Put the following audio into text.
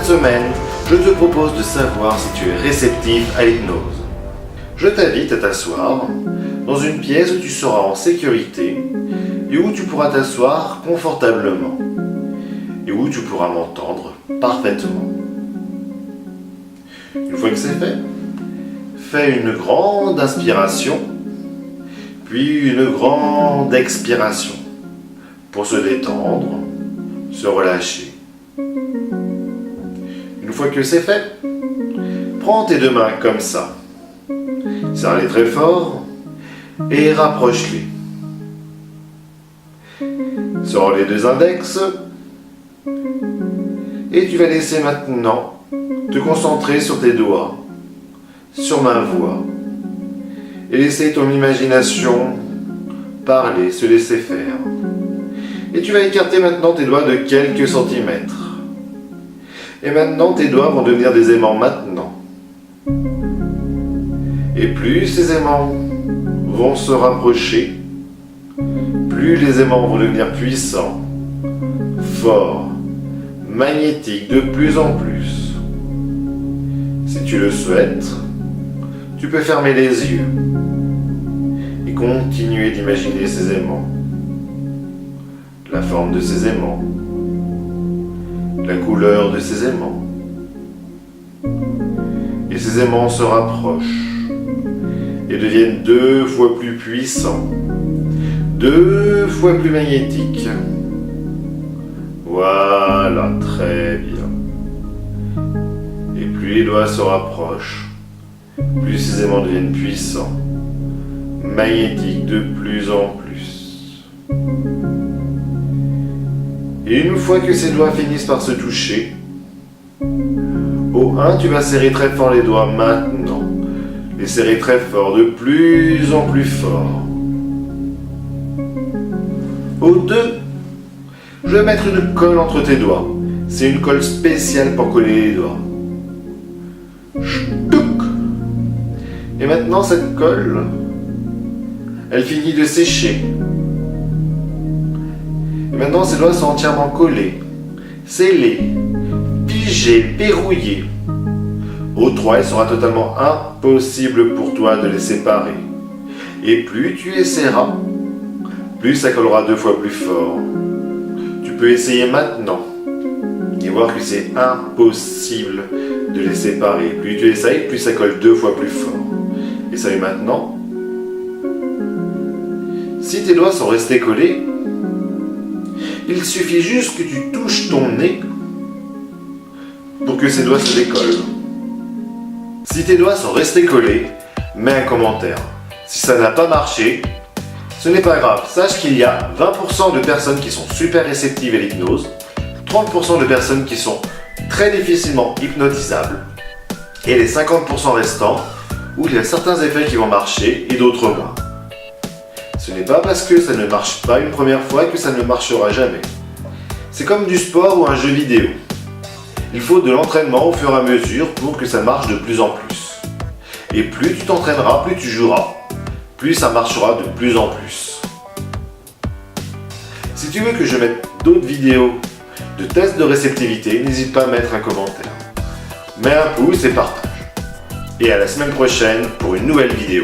semaine, je te propose de savoir si tu es réceptif à l'hypnose. Je t'invite à t'asseoir dans une pièce où tu seras en sécurité et où tu pourras t'asseoir confortablement et où tu pourras m'entendre parfaitement. Une fois que c'est fait, fais une grande inspiration, puis une grande expiration pour se détendre, se relâcher. Une fois que c'est fait, prends tes deux mains comme ça, serre-les très fort et rapproche-les. Sors les deux index et tu vas laisser maintenant te concentrer sur tes doigts, sur ma voix et laisser ton imagination parler, se laisser faire. Et tu vas écarter maintenant tes doigts de quelques centimètres. Et maintenant tes doigts vont devenir des aimants maintenant. Et plus ces aimants vont se rapprocher, plus les aimants vont devenir puissants, forts, magnétiques de plus en plus. Si tu le souhaites, tu peux fermer les yeux et continuer d'imaginer ces aimants, la forme de ces aimants, la couleur de ces aimants. Et ces aimants se rapprochent et deviennent 2 fois plus puissants, 2 fois plus magnétiques. Voilà, très bien. Et plus les doigts se rapprochent, plus ces aimants deviennent puissants, magnétiques de plus en plus. Et une fois que ces doigts finissent par se toucher, au 1, tu vas serrer très fort les doigts maintenant. Les serrer très fort, de plus en plus fort. Au 2, je vais mettre une colle entre tes doigts. C'est une colle spéciale pour coller les doigts. Ch'touk. Et maintenant cette colle, elle finit de sécher. Et maintenant ces doigts sont entièrement collés, scellés, figés, verrouillés. Au 3, il sera totalement impossible pour toi de les séparer. Et plus tu essaieras, plus ça collera 2 fois plus fort. Tu peux essayer maintenant et voir que c'est impossible de les séparer. Plus tu essayes, plus ça colle 2 fois plus fort. Essaye maintenant. Si tes doigts sont restés collés, il suffit juste que tu touches ton nez pour que ces doigts se décollent. Si tes doigts sont restés collés, mets un commentaire. Si ça n'a pas marché, ce n'est pas grave. Sache qu'il y a 20% de personnes qui sont super réceptives à l'hypnose, 30% de personnes qui sont très difficilement hypnotisables, et les 50% restants où il y a certains effets qui vont marcher et d'autres moins. Ce n'est pas parce que ça ne marche pas une première fois que ça ne marchera jamais. C'est comme du sport ou un jeu vidéo. Il faut de l'entraînement au fur et à mesure pour que ça marche de plus en plus. Et plus tu t'entraîneras, plus tu joueras, plus ça marchera de plus en plus. Si tu veux que je mette d'autres vidéos de tests de réceptivité, n'hésite pas à mettre un commentaire. Mets un pouce et partage. Et à la semaine prochaine pour une nouvelle vidéo.